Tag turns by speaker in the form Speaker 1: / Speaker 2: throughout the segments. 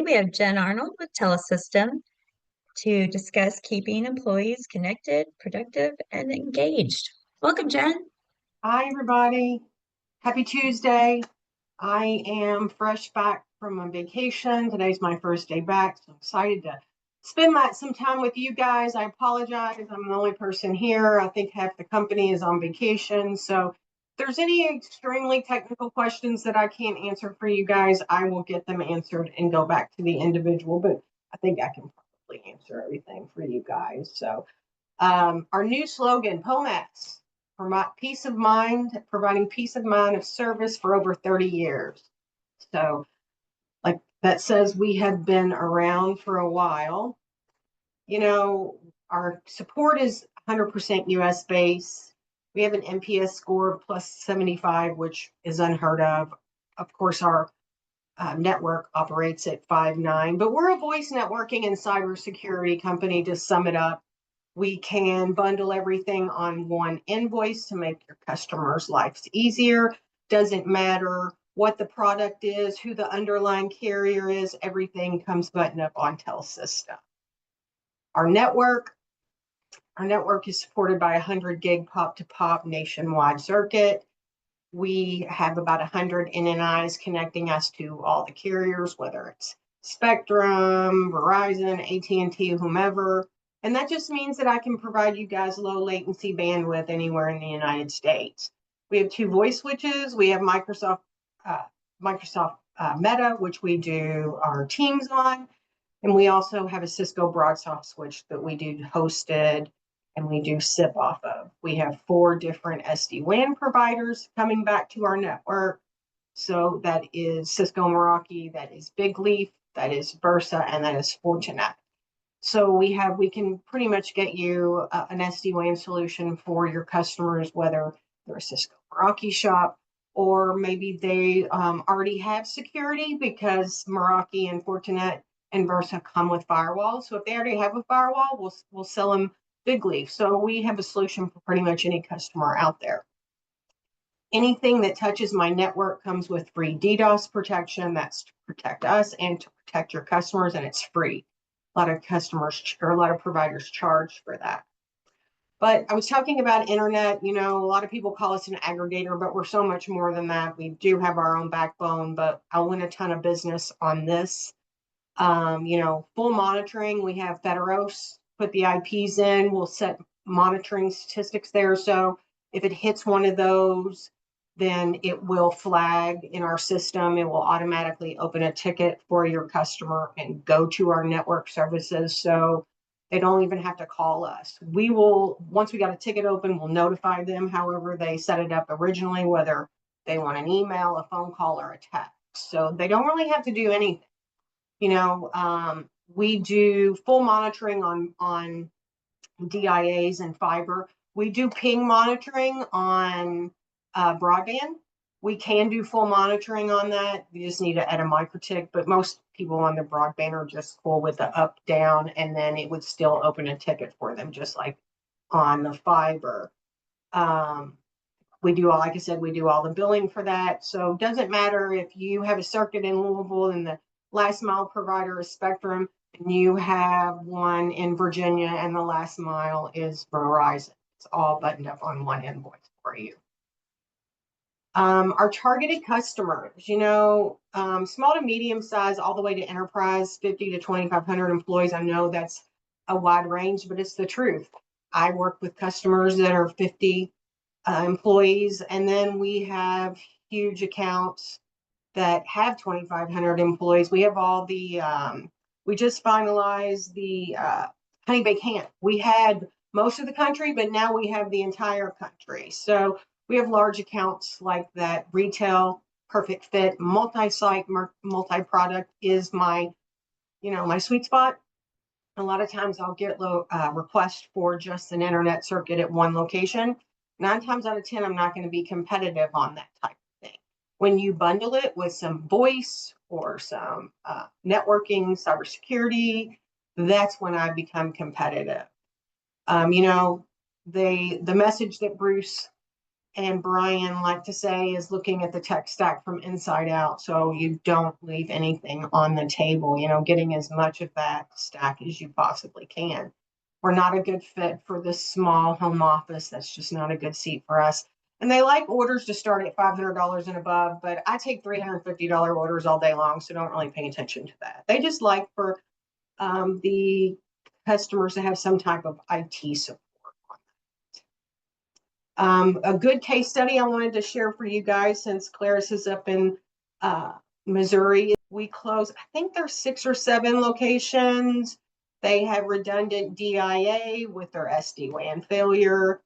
Speaker 1: we have Jen Arnold with Telesystem to discuss keeping employees connected, productive, and engaged. Welcome, Jen.
Speaker 2: Hi, everybody. Happy Tuesday. I am fresh back from my vacation. Today's my first day back, so I'm excited to spend some time with you guys. I apologize. I'm the only person here. I think half the company is on vacation. So if there's any extremely technical questions that I can't answer for you guys, I will get them answered and go back to the individual. But I think I can probably answer everything for you guys. So our new slogan, POMAS, peace of mind, providing peace of mind of service for over 30 years. So, like that says, we have been around for a while. You know, our support is 100% US based. We have an NPS score of plus 75, which is unheard of. Of course, our network operates at 5.9, but we're a voice networking and cybersecurity company to sum it up. We can bundle everything on one invoice to make your customers' lives easier. Doesn't matter what the product is, who the underlying carrier is, everything comes buttoned up on Telesystem. Our network is supported by 100 gig pop-to-pop nationwide circuit. We have about 100 NNIs connecting us to all the carriers, whether it's Spectrum, Verizon, AT&T, whomever. And that just means that I can provide you guys low latency bandwidth anywhere in the United States. We have 2 voice switches. We have Microsoft Meta, which we do our Teams on. And we also have a Cisco BroadSoft switch that we do hosted and we do SIP off of. We have 4 different SD-WAN providers coming back to our network. So that is Cisco Meraki, that is Big Leaf, that is Versa, and that is Fortinet. So we can pretty much get you an SD-WAN solution for your customers, whether they're a Cisco Meraki shop or maybe they already have security because Meraki and Fortinet and Versa come with firewalls. So if they already have a firewall, we'll sell them Big Leaf. So we have a solution for pretty much any customer out there. Anything that touches my network comes with free DDoS protection. That's to protect us and to protect your customers, and it's free. A lot of customers or a lot of providers charge for that. But I was talking about internet. You know, a lot of people call us an aggregator, but we're so much more than that. We do have our own backbone, but I win a ton of business on this. Full monitoring. We have Federos, put the IPs in. We'll set monitoring statistics there. So if it hits one of those, then it will flag in our system. It will automatically open a ticket for your customer and go to our network services. So they don't even have to call us. We will, once we got a ticket open, we'll notify them however they set it up originally, whether they want an email, a phone call, or a text. So they don't really have to do anything. We do full monitoring on DIAs and fiber. We do ping monitoring on broadband. We can do full monitoring on that. You just need to add a microtik, but most people on the broadband are just cool with the up, down, and then it would still open a ticket for them, just like on the fiber. We do, like I said, we do all the billing for that. So it doesn't matter if you have a circuit in Louisville and the last mile provider is Spectrum, and you have one in Virginia and the last mile is Verizon. It's all buttoned up on one invoice for you. Our targeted customers, small to medium size, all the way to enterprise, 50 to 2,500 employees. I know that's a wide range, but it's the truth. I work with customers that are 50 employees, and then we have huge accounts that have 2,500 employees. We have all the, we just finalized the Honey Bake Ham. We had most of the country, but now we have the entire country. So we have large accounts like that. Retail, perfect fit, multi-site, multi-product is my sweet spot. A lot of times I'll get requests for just an internet circuit at one location. 9 times out of 10, I'm not going to be competitive on that type of thing. When you bundle it with some voice or some networking, cybersecurity, that's when I become competitive. The message that Bruce and Brian like to say is looking at the tech stack from inside out, so you don't leave anything on the table, getting as much of that stack as you possibly can. We're not a good fit for this small home office. That's just not a good seat for us. And they like orders to start at $500 and above, but I take $350 orders all day long, so don't really pay attention to that. They just like for the customers to have some type of IT support. A good case study I wanted to share for you guys, since Claris is up in Missouri. We close, I think there's 6 or 7 locations. They have redundant DIA with their SD-WAN failure.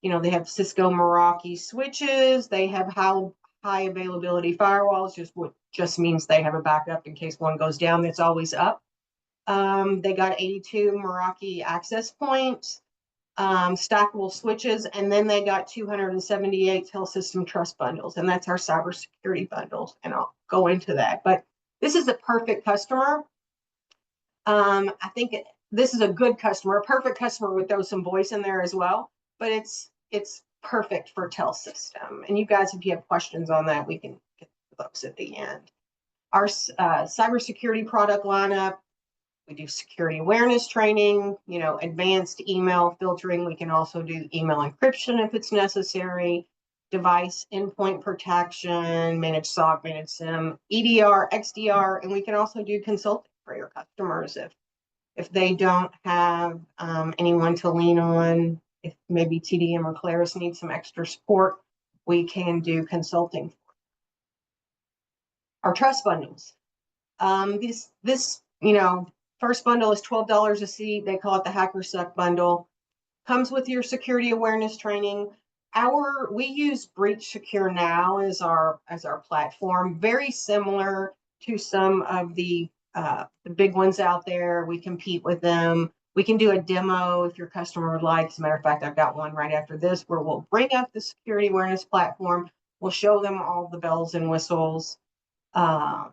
Speaker 2: They have Cisco Meraki switches. They have high availability firewalls, just means they have a backup in case one goes down. That's always up. They got 82 Meraki access points, stackable switches, and then they got 278 Telesystem Trust bundles, and that's our cybersecurity bundles, and I'll go into that. But this is a perfect customer. I think this is a good customer, a perfect customer with some voice in there as well, but it's perfect for Telesystem. And you guys, if you have questions on that, we can get those at the end. Our cybersecurity product lineup, we do security awareness training, advanced email filtering. We can also do email encryption if it's necessary, device endpoint protection, managed SOC, managed SIM, EDR, XDR, and we can also do consulting for your customers if they don't have anyone to lean on. If maybe TDM or Claris needs some extra support, we can do consulting. Our trust bundles. This first bundle is $12 a seat. They call it the Hacker Suck bundle. Comes with your security awareness training. We use Breach Secure Now as our platform, very similar to some of the big ones out there. We compete with them. We can do a demo if your customer would like. As a matter of fact, I've got one right after this where we'll bring up the security awareness platform. We'll show them all the bells and whistles, and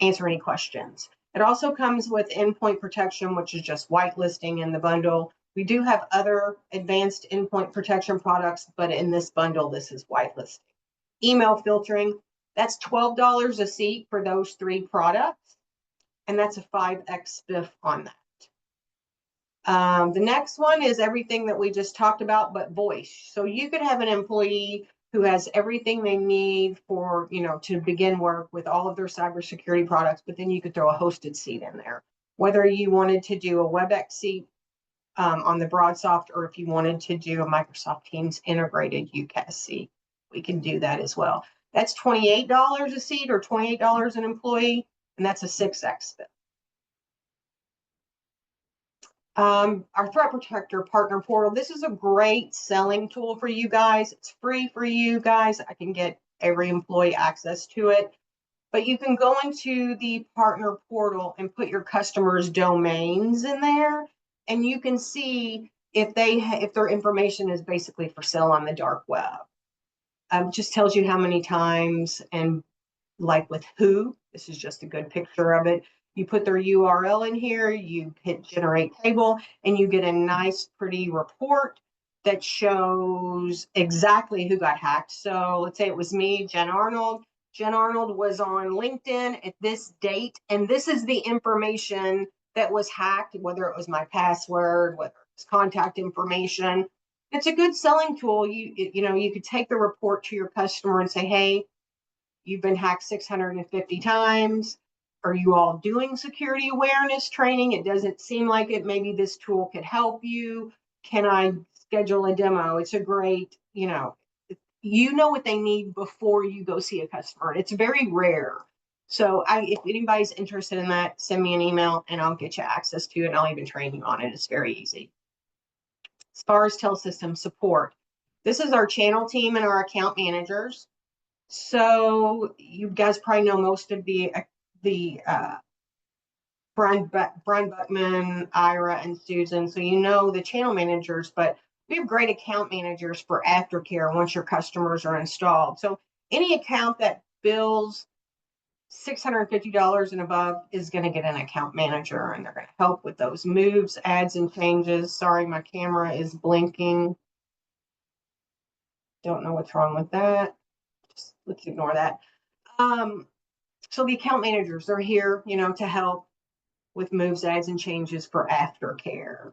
Speaker 2: answer any questions. It also comes with endpoint protection, which is just whitelisting in the bundle. We do have other advanced endpoint protection products, but in this bundle, this is whitelisting. Email filtering, that's $12 a seat for those 3 products, and that's a 5x spiff on that. The next one is everything that we just talked about, but voice. So you could have an employee who has everything they need for, to begin work with all of their cybersecurity products, but then you could throw a hosted seat in there. Whether you wanted to do a WebEx seat on the BroadSoft, or if you wanted to do a Microsoft Teams integrated UCaaS seat, we can do that as well. That's $28 a seat or $28 an employee, and that's a 6x spin. Our Threat Protector Partner Portal. This is a great selling tool for you guys. It's free for you guys. I can get every employee access to it. But you can go into the partner portal and put your customers' domains in there, and you can see if their information is basically for sale on the dark web. Just tells you how many times and like with who. This is just a good picture of it. You put their URL in here, you hit generate table, and you get a nice, pretty report that shows exactly who got hacked. So let's say it was me, Jen Arnold. Jen Arnold was on LinkedIn at this date, and this is the information that was hacked, whether it was my password, whether it was contact information. It's a good selling tool. You could take the report to your customer and say, hey, you've been hacked 650 times. Are you all doing security awareness training? It doesn't seem like it. Maybe this tool could help you. Can I schedule a demo? It's a great, you know what they need before you go see a customer. It's very rare. So if anybody's interested in that, send me an email and I'll get you access to it, and I'll even train you on it. It's very easy. As far as Telesystem support, this is our channel team and our account managers. So you guys probably know most of the Brian Buckman, Ira, and Susan. So you know the channel managers, but we have great account managers for aftercare once your customers are installed. So any account that bills $650 and above is going to get an account manager, and they're going to help with those moves, adds, and changes. Sorry, my camera is blinking. Don't know what's wrong with that. Just let's ignore that. So the account managers are here, to help with moves, adds, and changes for aftercare.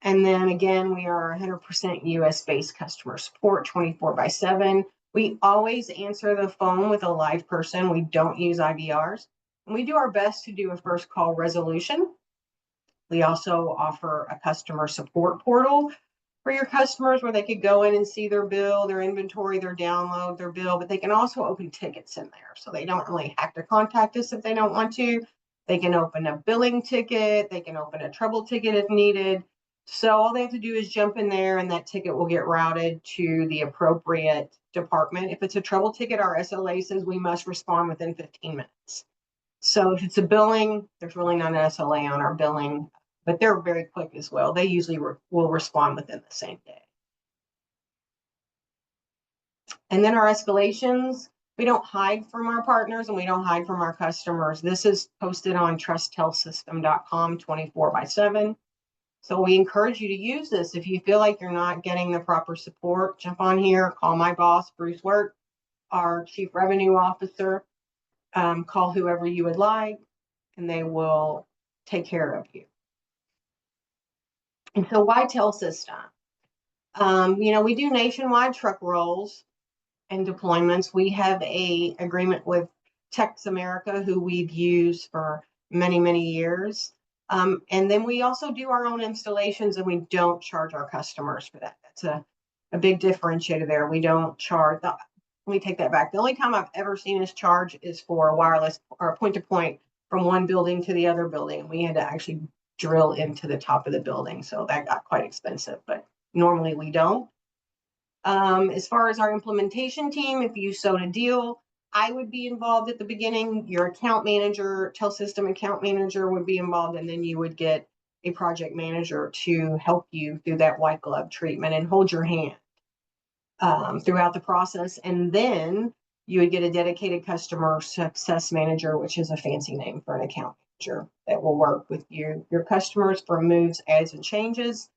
Speaker 2: And then again, we are 100% US based customer support 24/7. We always answer the phone with a live person. We don't use IVRs. And we do our best to do a first call resolution. We also offer a customer support portal for your customers where they could go in and see their bill, their inventory, their download, their bill, but they can also open tickets in there. So they don't really have to contact us if they don't want to. They can open a billing ticket. They can open a trouble ticket if needed. So all they have to do is jump in there and that ticket will get routed to the appropriate department. If it's a trouble ticket, our SLA says we must respond within 15 minutes. So if it's a billing, there's really not an SLA on our billing, but they're very quick as well. They usually will respond within the same day. And then our escalations, we don't hide from our partners and we don't hide from our customers. This is posted on trusttelsystem.com 24/7. So we encourage you to use this. If you feel like you're not getting the proper support, jump on here, call my boss, Bruce Wirt, our Chief Revenue Officer, call whoever you would like, and they will take care of you. And so why Telesystem? We do nationwide truck rolls and deployments. We have a agreement with Tex America, who we've used for many, many years. And then we also do our own installations and we don't charge our customers for that. That's a big differentiator there. We don't charge. Let me take that back. The only time I've ever seen us charge is for wireless or point to point from one building to the other building. We had to actually drill into the top of the building. So that got quite expensive, but normally we don't. As far as our implementation team, if you so to deal, I would be involved at the beginning. Your account manager, Telesystem account manager would be involved, and then you would get a project manager to help you through that white glove treatment and hold your hand throughout the process. And then you would get a dedicated customer success manager, which is a fancy name for an account manager that will work with your customers for moves, adds, and changes.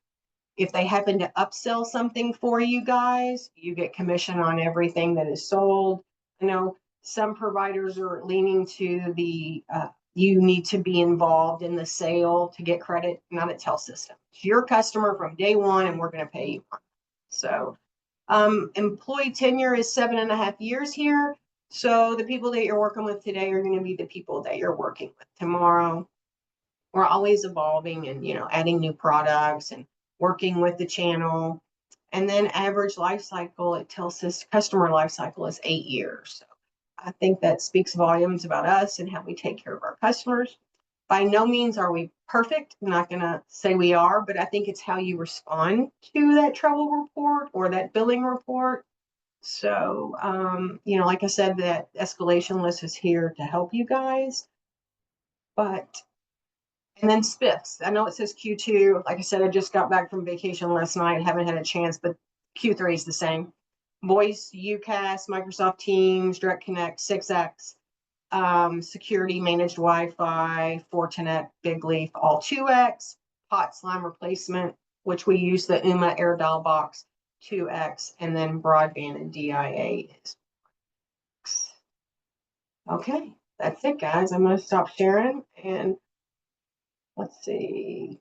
Speaker 2: If they happen to upsell something for you guys, you get commission on everything that is sold. I know some providers are leaning to the you need to be involved in the sale to get credit. Not at Telesystem. It's your customer from day one, and we're going to pay you. So employee tenure is 7.5 years here. So the people that you're working with today are going to be the people that you're working with tomorrow. We're always evolving and adding new products and working with the channel. And then average life cycle at Telesys customer life cycle is 8 years. So I think that speaks volumes about us and how we take care of our customers. By no means are we perfect. I'm not going to say we are, but I think it's how you respond to that trouble report or that billing report. So, like I said, that escalation list is here to help you guys. And then spiffs. I know it says Q2. Like I said, I just got back from vacation last night. Haven't had a chance, but Q3 is the same. Voice, UCAS, Microsoft Teams, Direct Connect, 6X, security, managed Wi-Fi, Fortinet, Big Leaf, all 2X, hot slime replacement, which we use the UMA Air Dial Box 2X, and then broadband and DIA is. Okay, that's it, guys. I'm going to stop sharing and let's see.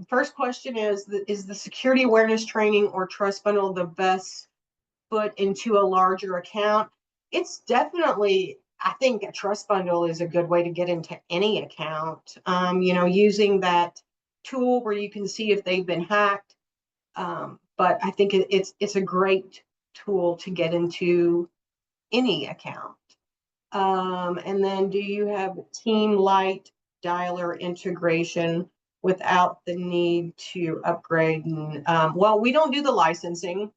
Speaker 2: First question is the security awareness training or trust bundle the best foot into a larger account? It's definitely, I think a trust bundle is a good way to get into any account. Using that tool where you can see if they've been hacked. But I think it's a great tool to get into any account. And then do you have Team Light dialer integration without the need to upgrade? Well, we don't do the licensing.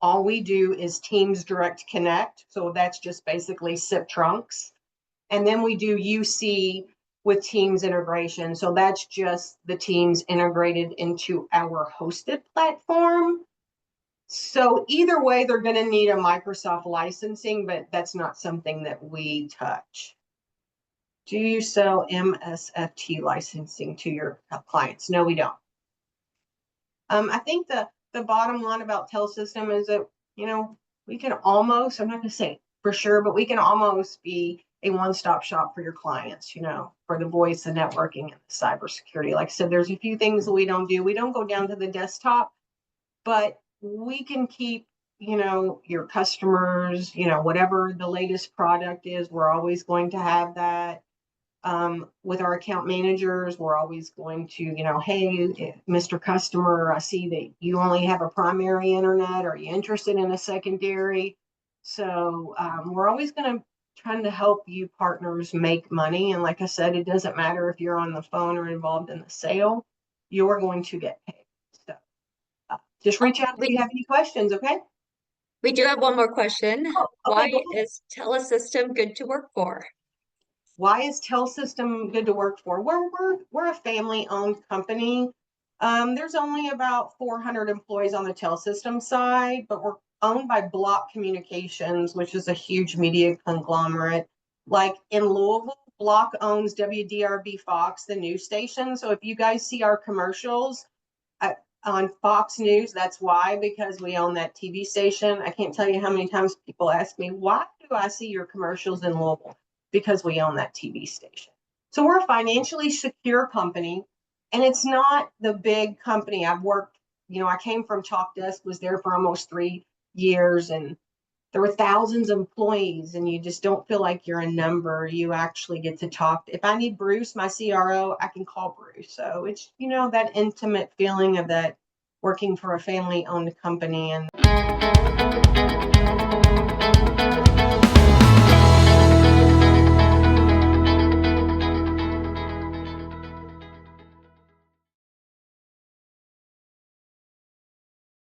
Speaker 2: All we do is Teams Direct Connect. So that's just basically SIP trunks. And then we do UC with Teams integration. So that's just the Teams integrated into our hosted platform. So either way, they're going to need a Microsoft licensing, but that's not something that we touch. Do you sell MSFT licensing to your clients? No, we don't. I think the bottom line about Telesystem is that, we can almost, I'm not going to say for sure, but we can almost be a one-stop shop for your clients, for the voice, the networking, and the cybersecurity. Like I said, there's a few things that we don't do. We don't go down to the desktop, but we can keep, your customers, whatever the latest product is, we're always going to have that. With our account managers, we're always going to, hey, Mr. Customer, I see that you only have a primary internet. Are you interested in a secondary? So we're always going to trying to help you partners make money. And like I said, it doesn't matter if you're on the phone or involved in the sale, you're going to get paid. So just reach out if
Speaker 1: We
Speaker 2: you have any questions, okay?
Speaker 1: we do have one more question.
Speaker 2: Oh, okay,
Speaker 1: Why
Speaker 2: go ahead.
Speaker 1: is Telesystem good to work for?
Speaker 2: Why is Telesystem good to work for? We're a family-owned company. There's only about 400 employees on the Telesystem side, but we're owned by Block Communications, which is a huge media conglomerate. Like in Louisville, Block owns WDRB Fox, the news station. So if you guys see our commercials on Fox News, that's why, because we own that TV station. I can't tell you how many times people ask me, why do I see your commercials in Louisville? Because we own that TV station. So we're a financially secure company, and it's not the big company. I've worked, I came from Chalk Desk, was there for almost 3 years, and there were thousands of employees, and you just don't feel like you're a number. You actually get to talk. If I need Bruce, my CRO, I can call Bruce. So it's, that intimate feeling of that working for a family owned company. And